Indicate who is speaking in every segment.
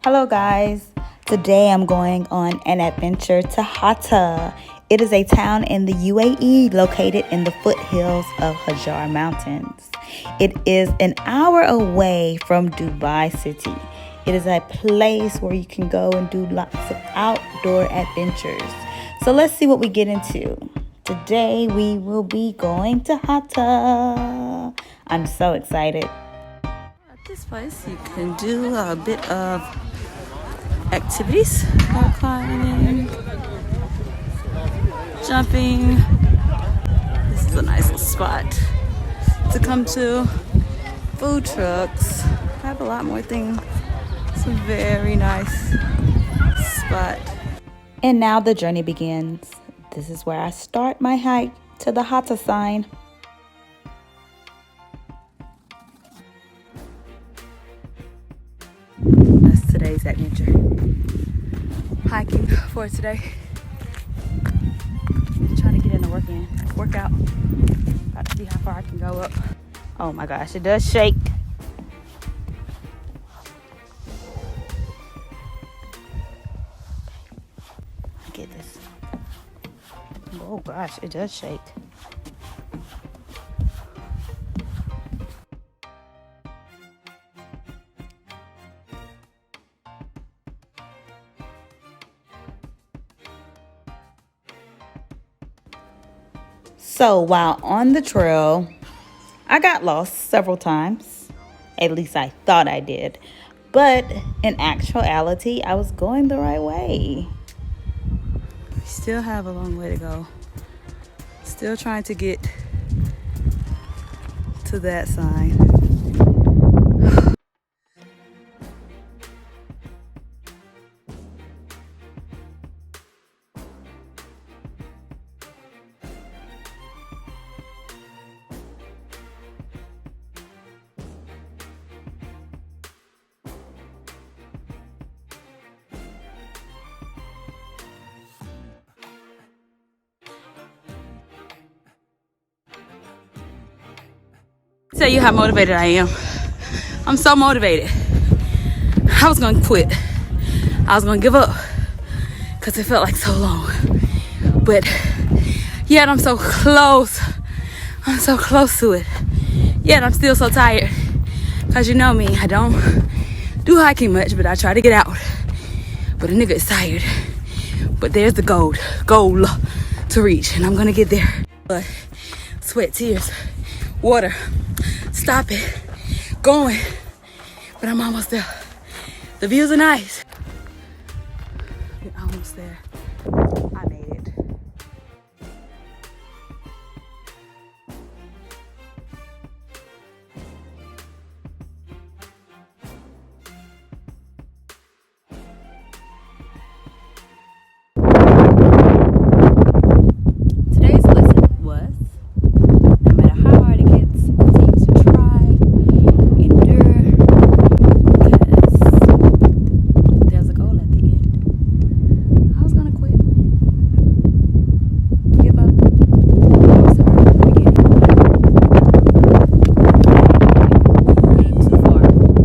Speaker 1: Hello guys, today I'm going on an adventure to Hatta. It is a town in the UAE located in the foothills of Hajar Mountains. It is an hour away from Dubai City. It is a place where you can go and do lots of outdoor adventures. So let's see what we get into. Today we will be going to Hatta. I'm so excited. At this place you can do a bit of activities, rock climbing, jumping. This is a nice little spot to come to. Food trucks. I have a lot more things. It's a very nice spot. And now the journey begins. This is where I start my hike to the Hatta sign. That's today's adventure. Hiking for today. Trying to get in the workout. About to see how far I can go up. Oh my gosh, it does shake. Get this. Oh gosh, it does shake. So while on the trail, I got lost several times. At least I thought I did. But in actuality, I was going the right way. We still have a long way to go. Still trying to get to that sign. Tell you how motivated I am. I'm so motivated. I was gonna quit. I was gonna give up because it felt like so long. But yet I'm so close. I'm so close to it. Yet I'm still so tired. Because you know me, I don't do hiking much, but I try to get out. But a nigga is tired. But there's the goal to reach, and I'm gonna get there. But sweat, tears, water. Stop it. Going. But I'm almost there. The views are nice. We're almost there. I made it. Today's lesson was no matter how hard it gets, continue to try, endure, because there's a goal at the end. I was gonna quit, give up. I was hard at the beginning, but came too far to quit.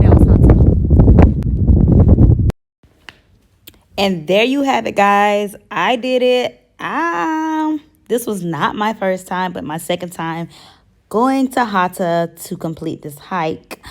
Speaker 1: That was not. And there you have it, guys. I did it. This was not my first time, but my second time going to Hatta to complete this hike.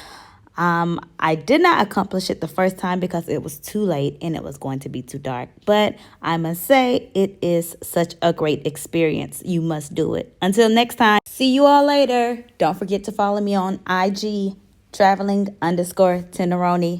Speaker 1: I did not accomplish it the first time because it was too late and it was going to be too dark. But I must say, it is such a great experience. You must do it. Until next time, see you all later. Don't forget to follow me on IG, traveling_Tenderoni.